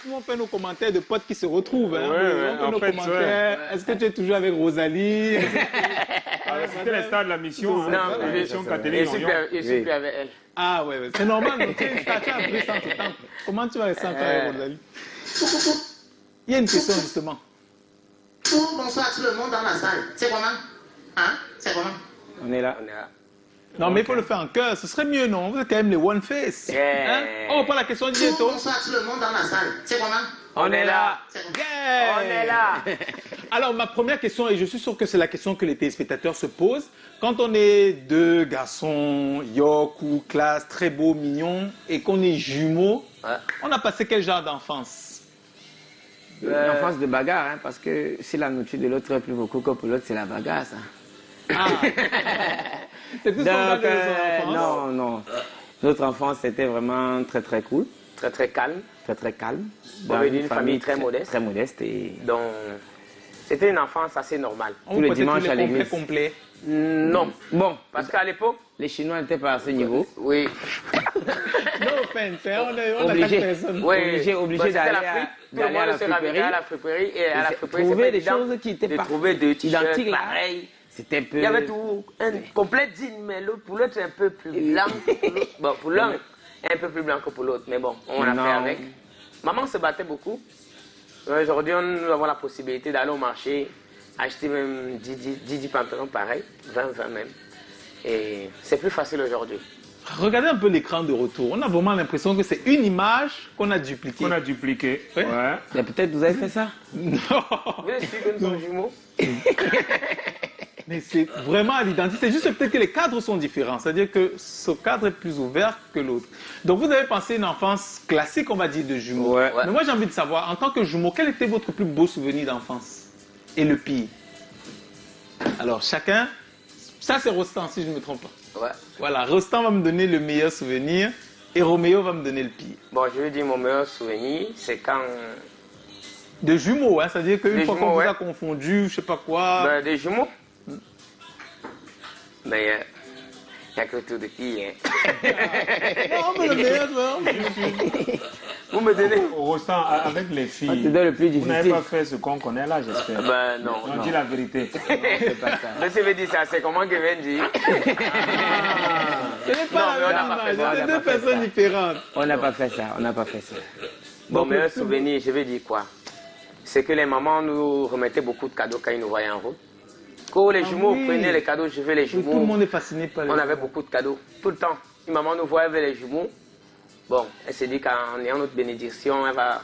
souvent fait nos commentaires de potes qui se retrouvent. Hein. Ouais, nos commentaires. Est-ce que tu es toujours avec Rosalie? C'était le stade de la mission. Non, la mission Catherine je suis plus avec elle. Ah ouais, c'est normal. Donc, tu as appris sans tout temps. Comment tu vas rester avec Rosalie? Il y a une question justement. Bonsoir tout le monde dans la salle. C'est comment? Hein? C'est comment? On est là. Non, mais il faut le faire en cœur. Ce serait mieux, non? Vous êtes quand même les One Face. Yeah. Hein? On reprend la question du bientôt. Bonsoir tout le monde dans la salle. C'est comment? On est là. Yeah. On est là. Alors, ma première question, et je suis sûr que c'est la question que les téléspectateurs se posent, quand on est deux garçons, York ou classe, très beaux, mignons, et qu'on est jumeaux, on a passé quel genre d'enfance? Une enfance de bagarre, hein, parce que si la nourriture de l'autre est plus beaucoup que pour l'autre, c'est la bagarre, ça. Ah. C'est tout ça de notre enfance? Non. Notre enfance, c'était vraiment très, très cool. Très très calme. Très, très calme. On est d'une famille très modeste. Très modeste. Et... Donc, c'était une enfance assez normale. Tous les dimanches à l'église. Complet. Non. Bon, Parce qu'à l'époque, les Chinois n'étaient pas à ce niveau. oui. No offense, on a 4 personnes. Oui. Obligé d'aller Tout le monde se ramène à la friperie. Et à la friperie, trouver des choses qui étaient de pas trouver deux identiques, là. pareils. C'était un peu... Il y avait tout, un complet jean, mais l'autre, pour l'autre, c'est un peu plus blanc. Bon, pour l'un, un peu plus blanc que pour l'autre. Mais bon, on a fait avec. Maman se battait beaucoup. Aujourd'hui, nous avons la possibilité d'aller au marché, acheter même 10 pantalons pareils, 20 même. Et c'est plus facile aujourd'hui. Regardez un peu l'écran de retour. On a vraiment l'impression que c'est une image qu'on a dupliquée. Qu'on a dupliqué. Ouais. Ouais. Mais peut-être vous avez fait ça. Non. Vous êtes sûr que nous sommes jumeaux? Mais c'est vraiment à l'identique. C'est juste peut-être que les cadres sont différents. C'est-à-dire que ce cadre est plus ouvert que l'autre. Donc vous avez pensé une enfance classique, on va dire, de jumeaux. Ouais. Mais moi j'ai envie de savoir, en tant que jumeau, quel était votre plus beau souvenir d'enfance? Et le pire? Alors chacun, ça c'est Rostand si je ne me trompe pas. Ouais. Voilà, Rostand va me donner le meilleur souvenir et Roméo va me donner le pire. Bon, je veux dire, mon meilleur souvenir, c'est quand... De jumeaux, hein, c'est-à-dire qu'une fois qu'on vous ouais. a confondu, je sais pas quoi... Ben, des jumeaux. Mais il n'y a que tout de filles. Hein. Non, mais le meilleur, Vous me donnez... Au Rostand, avec les filles, On te donne le plus vous n'avez difficile. pas fait ce qu'on connaît là, j'espère. Ben non. On dit la vérité. C'est pas ça. Mais tu veux dire ça, c'est comment que vient dire? Ce n'est pas Non, mais on la n'a pas même fait ça, image, on c'est n'a deux pas fait personnes ça. différentes. On n'a pas fait ça, on n'a pas fait ça. Mon Donc, meilleur souvenir, je veux dire quoi? C'est que les mamans nous remettaient beaucoup de cadeaux quand ils nous voyaient en route. Quand les jumeaux oui. prenaient les cadeaux, je veux les Tout le jumeaux. monde est fasciné par les On avait beaucoup de cadeaux, tout le temps. Une maman nous voyait avec les jumeaux. Bon, elle s'est dit qu'en ayant notre bénédiction, elle va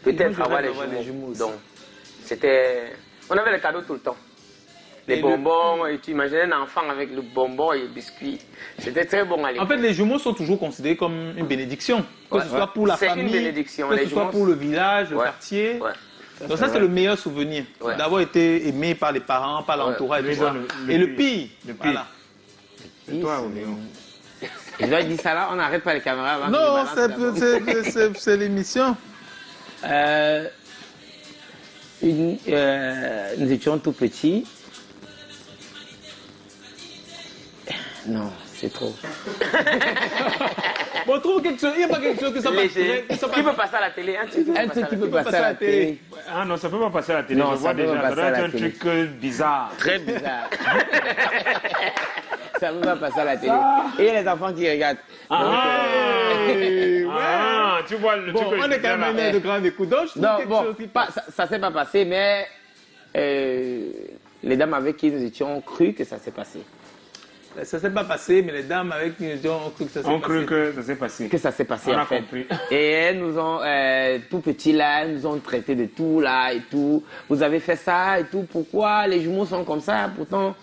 peut-être Moi, je avoir rêve les d'avoir jumeaux. les jumeaux aussi. Donc, c'était... On avait les cadeaux tout le temps. Les Et bonbons, et tu imaginais un enfant avec le bonbon et le biscuit. C'était très bon à l'époque. En fait, les jumeaux sont toujours considérés comme une bénédiction. Que ce soit pour la C'est une famille, bénédiction, que les ce soit jumeaux, pour le village, le Ouais. quartier. Ouais. Donc ça, c'est le meilleur souvenir. Ouais. D'avoir été aimé par les parents, par l'entourage. Ouais. et tout ça. Le Et le pire. pire, Le pire. voilà. Et toi, Roméo? Je dois dire ça là, on n'arrête pas les caméras avant Non, que je balance d'abord. c'est l'émission. Nous étions tout petits. Non, c'est trop. Bon, trouve quelque chose. Il n'y a pas quelque chose que ça Léger. passe. Qui peut passer à la télé? Un truc qui peut Un passer à truc la qui télé. peut passer à la télé. Ah non, ça peut pas passer à la télé. Non, je vois ça peut déjà. pas Ça passer doit à être la un télé. truc bizarre. Très bizarre. Ça ne va pas passer à la télé. Et il y a les enfants qui regardent. Ah, tu vois le Bon, truc que on je est quand même disais là. un de grande écoute. Donc, je trouve Non, quelque bon, chose qui pas, passe. ça ne s'est pas passé, mais les dames avec qui nous étions ont cru que ça s'est passé. Ça s'est pas passé, mais les dames avec qui nous étions ont cru que ça s'est On passé. crut que ça s'est passé. Que ça s'est passé On en a fait. compris. Et elles nous ont, tout petits là, elles nous ont traité de tout là et tout. Vous avez fait ça et tout, pourquoi les jumeaux sont comme ça? Pourtant,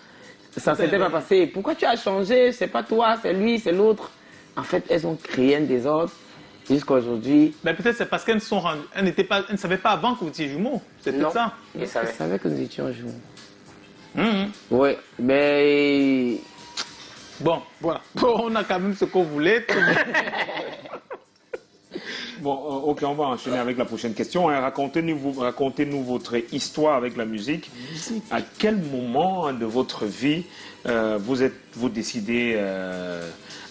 ça ne s'était pas passé. Pourquoi tu as changé? C'est pas toi, c'est lui, c'est l'autre. En fait, elles ont créé un désordre jusqu'à aujourd'hui. Mais peut-être c'est parce qu'elles elles ne savaient pas avant que vous étiez jumeaux. C'est Non. peut-être ça. Ils Elles savaient. savaient que nous étions jumeaux. Mhm. Oui, mais Bon, voilà. Bon, on a quand même ce qu'on voulait. Bon, ok, on va enchaîner avec la prochaine question. Hein. Racontez-nous votre histoire avec la musique. À quel moment de votre vie vous décidez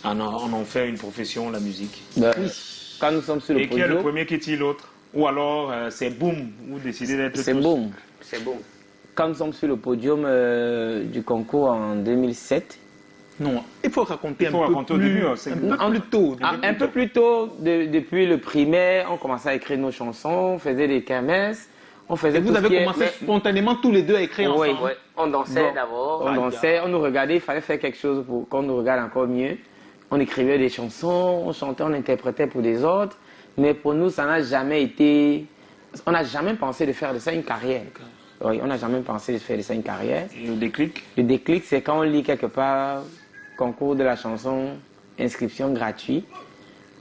en faire une profession, la musique? quand nous sommes sur le Et qui est le podium, premier, qui est-il l'autre? Ou alors c'est boum, vous décidez d'être C'est tous- boum. C'est bon. Quand nous sommes sur le podium du concours en 2007, Non, il faut raconter Il faut un peu raconter au plus, début, hein, c'est- un peu plus tôt. un peu plus tôt, depuis le primaire, on commençait à écrire nos chansons, on faisait des kermesses, on faisait Et vous tout ce avez qui est- commencé spontanément tous les deux à écrire Oui. ensemble. Ouais, on dansait Bon. d'abord. On dansait, on nous regardait, il fallait faire quelque chose pour qu'on nous regarde encore mieux. On écrivait des chansons, on chantait, on interprétait pour des autres. Mais pour nous, ça n'a jamais été... On n'a jamais pensé de faire de ça une carrière. Oui, on n'a jamais pensé de faire de ça une carrière. Le déclic. Le déclic, c'est quand on lit quelque part concours de la chanson, inscription gratuite.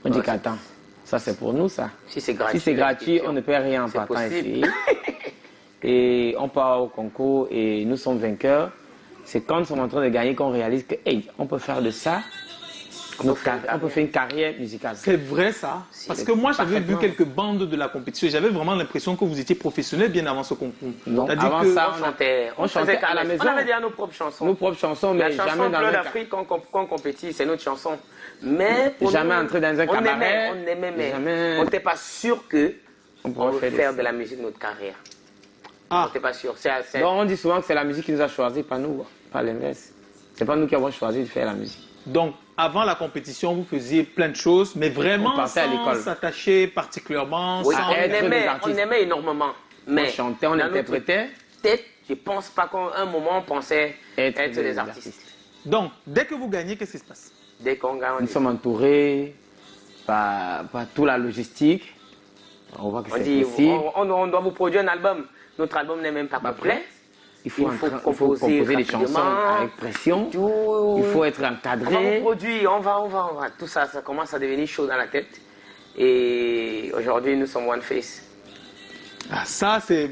On dit qu'attends, ça c'est pour nous ça. Si c'est gratuit. Si c'est gratuit, on ne paie rien en C'est partant possible. ici. Et on part au concours et nous sommes vainqueurs. C'est quand nous sommes en train de gagner qu'on réalise que, hey, on peut faire de ça. On peut faire une carrière musicale. C'est vrai ça. Parce que moi j'avais vu parfaitement. quelques bandes de la compétition et j'avais vraiment l'impression que vous étiez professionnel bien avant ce concours. Non, C'est-à-dire avant que ça, On chantait, on chantait faisait à la caresse. maison. On avait déjà nos propres chansons. Nos propres chansons, La mais chanson jamais dans Bleu un d'Afrique qu'on compétit, c'est notre chanson. Mais pour Jamais nous, entrer dans un cabaret, On aimait, mais jamais- on n'était pas sûr que On on pourrait veut faire faire des- de la musique de notre carrière. On ah, n'était pas sûr. C'est- Donc on dit souvent que c'est la musique qui nous a choisi, pas nous, pas l'inverse. C'est pas nous qui avons choisi de faire la musique. donc avant la compétition vous faisiez plein de choses, mais On vraiment partait à sans l'école. s'attacher particulièrement. Oui, sans- à être des on artistes. aimait énormément. Mais On chantait, on dans notre interprétait. tête, je pense pas qu'à un moment on pensait Être être des des artistes. Donc dès que vous gagnez, qu'est-ce qui se passe? Dès qu'on gagne, on Nous dit, sommes entourés par toute la logistique. On voit que on c'est dit, possible. on doit vous produire un album. Notre album n'est même pas Bah, complet. Il faut composer des chansons rapidement. avec pression. Tout. Il faut être On va encadré. vous produire, on va. Tout ça, ça commence à devenir chaud dans la tête. Et aujourd'hui, nous sommes One Face. Ah, ça, c'est.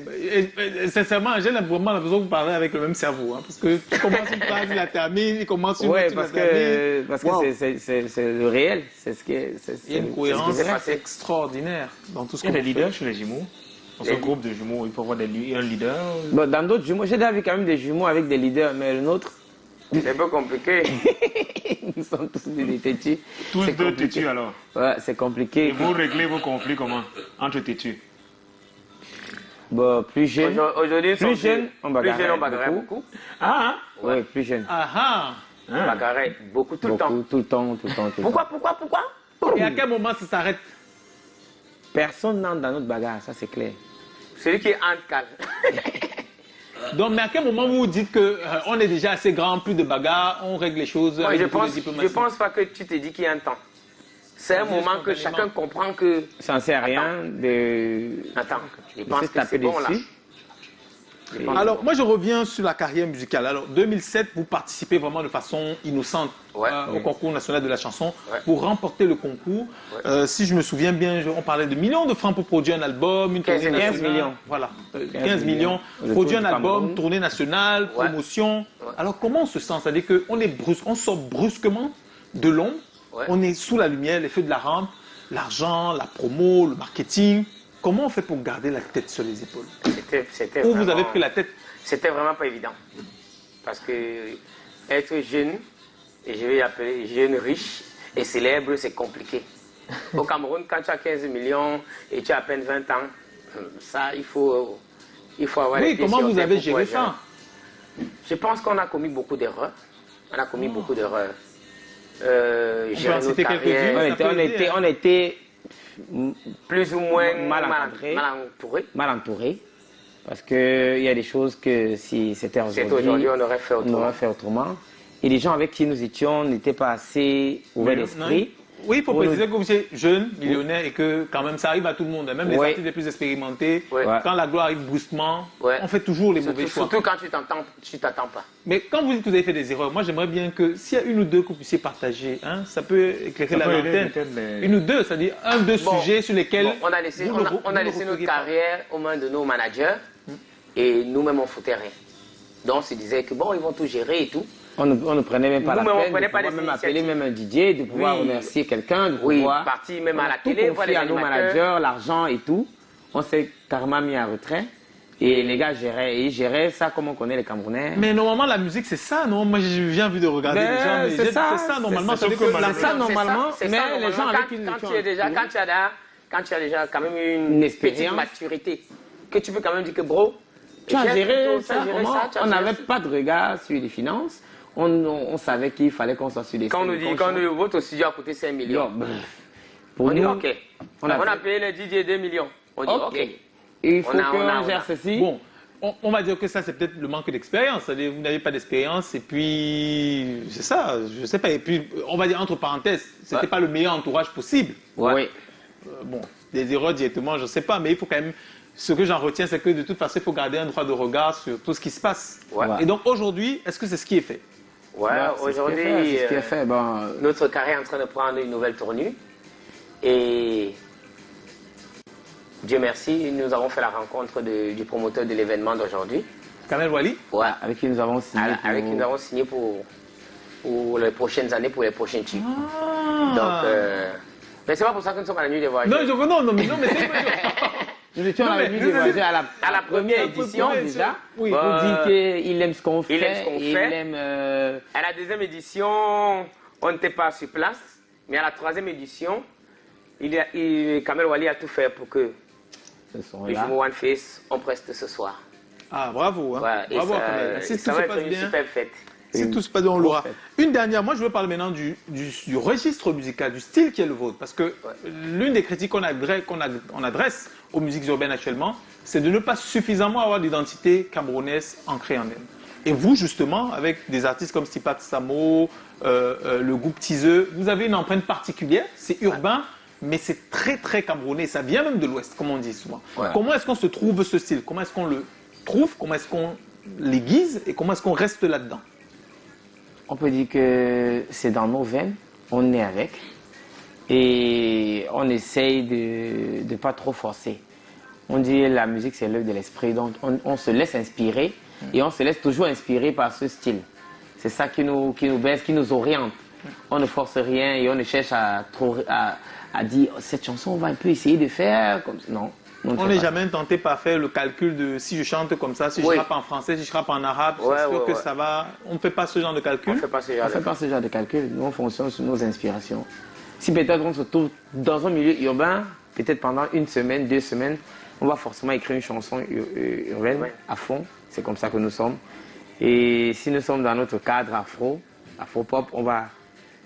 Sincèrement, j'ai vraiment l'impression que vous parlez avec le même cerveau. Hein, parce que tu commences une phrase, il la termine, il commence une Oui, autre, il la termine. parce que Wow. c'est le réel. C'est ce qui est. Il y a une cohérence s'est passé. extraordinaire dans tout ce Il y a qu'on des fait. leaders chez les jumeaux. Dans ce groupe de jumeaux, il faut avoir un leader. Bon, dans d'autres jumeaux, j'ai déjà vu quand même des jumeaux avec des leaders, mais le nôtre, C'est un peu compliqué. nous sommes tous des têtus. Tous C'est deux compliqué. têtus alors. Ouais, c'est compliqué. Et vous réglez vos conflits comment? Entre têtus. Bon, plus jeune. Aujourd'hui, Plus jeune, on bagarrait on bagarrait beaucoup. Ah, Oui, plus jeune. Ah ah. On bagarrait beaucoup, tout le temps. Beaucoup, tout le temps, tout le temps, tout le temps. Pourquoi Et à quel moment ça s'arrête? Personne n'entre dans notre bagarre, ça c'est clair. Celui qui est entre calme. Donc, mais à quel moment vous vous dites que on est déjà assez grand, plus de bagarre, on règle les choses Moi, avec je beaucoup de diplomatie? pense pas que tu te dis qu'il y a un temps. C'est un Juste moment que spontanément. chacun comprend que. Ça ne sert à rien de. Attends, je de pense se que taper c'est bon là. dessus. Alors, moi, je reviens sur la carrière musicale. Alors, 2007, vous participez vraiment de façon innocente Ouais. au concours national de la chanson. Ouais. Vous remportez le concours. Si je me souviens bien, on parlait de millions de francs pour produire un album, une tournée 15 nationale. millions. Voilà, 15 15 millions. millions. Le Produire un tour du album, Cameroun. tournée nationale, Ouais. promotion. Ouais. Alors, comment on se sent? C'est-à-dire qu'on sort brusquement de l'ombre. Ouais. On est sous la lumière, les feux de la rampe, l'argent, la promo, le marketing. Comment on fait pour garder la tête sur les épaules? C'était Où vous vraiment- avez pris la tête? C'était vraiment pas évident. Parce que être jeune, et je vais l'appeler jeune riche et célèbre, c'est compliqué. Au Cameroun, quand tu as 15 millions et tu as à peine 20 ans, ça, il faut avoir les Oui, pieds comment sur vous terre avez pour géré pouvoir ça? gérer. Je pense qu'on a commis beaucoup d'erreurs. On a commis beaucoup d'erreurs. On peut Gérer en notre citer quelques-unes. carrière, Ça peut aider, hein. On était plus ou moins Mal encadré. mal entouré. mal entourés. Parce qu'il y a des choses que si c'était C'est aujourd'hui, aujourd'hui, on aurait fait on autrement. aurait fait autrement. Et les gens avec qui nous étions n'étaient pas assez ouverts d'esprit. Oui, il faut Pour préciser que vous êtes jeune, millionnaire, et que quand même ça arrive à tout le monde. Même les Ouais. artistes les plus expérimentés, Ouais. quand la gloire arrive brusquement, Ouais. on fait toujours les mauvais choix. Surtout quand tu t'attends pas. Mais quand vous dites que vous avez fait des erreurs, moi j'aimerais bien que s'il y a une ou deux que vous puissiez partager, hein, ça peut éclairer Ça la peut aider lanterne. peut-être les- Une ou deux, c'est-à-dire un, deux Bon. sujets sur lesquels Bon, on a laissé, vous on a- ne- on vous a ne laissé notre refuguez pas. carrière aux mains de nos managers et nous-mêmes on foutait rien. Donc on se disait que bon, ils vont tout gérer et tout. On ne prenait même pas la Nous-mêmes, on peine prenait de pas pouvoir les même appeler initiatives. même un DJ, de pouvoir Oui. remercier quelqu'un, de Oui, pouvoir... parti même On à a la tout télé, voir confié les à nos animateurs. managers, l'argent et tout. On s'est carrément mis à retrait. Et les gars géraient, et ils géraient ça comme on connaît les Camerounais. Mais normalement la musique c'est ça, non? Moi j'ai bien vu de regarder Ben, les gens, mais c'est ça, c'est ça normalement. c'est Ça veut ça dire que que la malheureusement- scène, normalement, C'est mais ça, les normalement, gens avec qui nous quand étions tu es déjà, entourés- quand tu as déjà quand même une petite expérience, maturité, que tu peux quand même dire que bro, tu as géré plutôt ça, on n'avait pas de regard sur les finances, on savait qu'il fallait qu'on soit sur les Quand on nous dit, votre studio a coûté 5 millions, pour on dit nous, ok, on a payé le DJ 2 millions, on dit ok. Il faut qu'on gère ceci. Bon, on va dire que ça, c'est peut-être le manque d'expérience. Vous n'avez pas d'expérience et puis, c'est ça, je sais pas. Et puis, on va dire entre parenthèses, c'était pas le meilleur entourage possible. Oui. Bon, des erreurs directement, je sais pas, mais il faut quand même. Ce que j'en retiens, c'est que de toute façon, il faut garder un droit de regard sur tout ce qui se passe. Ouais. Et donc, aujourd'hui, est-ce que c'est ce qui est fait? Ouais, aujourd'hui, c'est ce qui est fait. Notre carré est en train de prendre une nouvelle tournure. Et Dieu merci, nous avons fait la rencontre du promoteur de l'événement d'aujourd'hui. Kamel Wally? Ouais. Avec qui nous avons signé. Avec qui nous avons signé pour les prochaines années, pour les prochains tubes. Ah. Donc, mais c'est pas pour ça que nous sommes à la nuit des voyages. Non, mais c'est Nous étions à la nuit des voyages à la première édition déjà. Oui. On dit qu'il aime ce qu'on fait. Il aime ce qu'on fait. À la deuxième édition, on n'était pas sur place. Mais à la troisième édition, Kamel Wally a tout fait pour que les jumeaux One Face, on preste ce soir. Ah, bravo. Hein. Ouais, bravo, Kamel. Ça va être une super fête. Si tout se passe bien, on l'aura. Une dernière, moi je veux parler maintenant du registre musical, du style qui est le vôtre. Parce que l'une des critiques qu'on adresse aux musiques urbaines actuellement, c'est de ne pas suffisamment avoir d'identité camerounaise ancrée en elle. Et vous, justement, avec des artistes comme Stipat Samo, le groupe Tiseux, vous avez une empreinte particulière, c'est urbain, mais c'est très très camerounais. Ça vient même de l'Ouest, comme on dit souvent. Ouais. Comment est-ce qu'on se trouve ce style? Comment est-ce qu'on le trouve? Comment est-ce qu'on l'aiguise? Et comment est-ce qu'on reste là-dedans? On peut dire que c'est dans nos veines, on est avec. Et on essaye de ne pas trop forcer. On dit la musique c'est l'œuvre de l'esprit, donc on se laisse inspirer et on se laisse toujours inspirer par ce style. C'est ça qui nous baisse, qui nous oriente. On ne force rien et on ne cherche à dire cette chanson on va un peu essayer de faire comme ça. Non. On n'est jamais tenté par faire le calcul de si je chante comme ça, si je rappe en français, si je rappe en arabe, c'est sûr que ça va. On ne fait pas ce genre de calcul. On ne fait pas ce genre de calcul. Nous, on fonctionne sur nos inspirations. Si peut-être on se trouve dans un milieu urbain, peut-être pendant une semaine, 2 semaines, on va forcément écrire une chanson urbaine à fond. C'est comme ça que nous sommes. Et si nous sommes dans notre cadre afro-pop, on va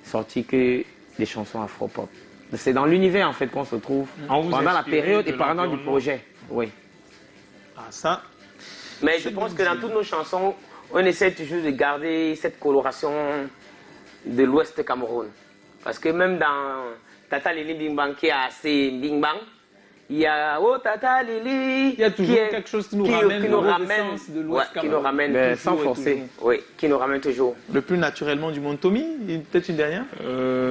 sortir que des chansons afro-pop. C'est dans l'univers en fait qu'on se trouve pendant la période et pendant du projet. Oui. Ah, ça. Mais je pense que dans toutes nos chansons, on essaie toujours de garder cette coloration de l'Ouest Cameroun. Parce que même dans Tata Lili Bing Bang qui est assez Bing Bang, il y a Oh Tata Lili. Il y a toujours quelque chose qui nous ramène de l'Ouest qui nous ramène sans forcer. Oui, qui nous ramène toujours. Le plus naturellement du monde. Tommy, peut-être une dernière?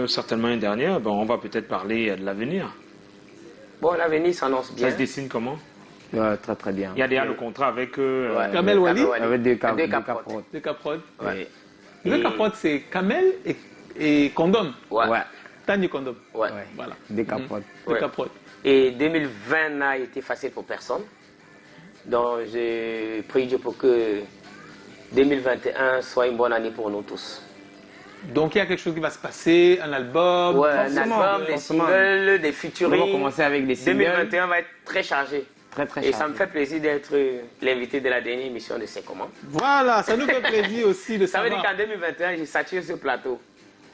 Certainement une dernière. Bon, on va peut-être parler de l'avenir. Bon, l'avenir s'annonce bien. Ça se dessine comment? Très très bien. Il y a déjà le contrat avec Kamel Wally. Avec deux caprottes. Deux caprottes. Oui. Deux caprottes, c'est Kamel et Condom. Ouais. Tani Condom. Ouais. Voilà. Deux caprottes. Deux caprottes. Et 2020 n'a été facile pour personne. Donc, je prie Dieu pour que 2021 soit une bonne année pour nous tous. Donc, il y a quelque chose qui va se passer, un album. Ouais, un album, des singles, des featuring. On va commencer avec des singles. 2021 va être très chargé. Très, très chargé. Et ça me fait plaisir d'être l'invité de la dernière émission de C'est comment. Voilà, ça nous fait plaisir aussi de savoir. Ça veut dire qu'en 2021, j'ai saturé ce plateau.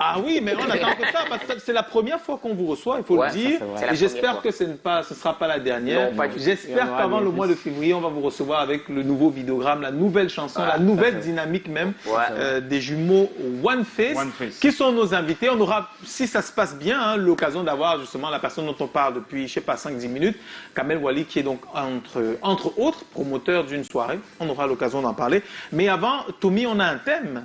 Ah oui, mais on attend que ça, parce que c'est la première fois qu'on vous reçoit, il faut le dire. Et j'espère que ce ne sera pas la dernière. J'espère qu'avant le mois de février, on va vous recevoir avec le nouveau vidéogramme, la nouvelle chanson, la nouvelle dynamique même des jumeaux One Face, qui sont nos invités. On aura, si ça se passe bien, l'occasion d'avoir justement la personne dont on parle depuis, je sais pas, 5-10 minutes, Kamel Wally, qui est donc entre autres promoteur d'une soirée. On aura l'occasion d'en parler. Mais avant, Tommy, on a un thème.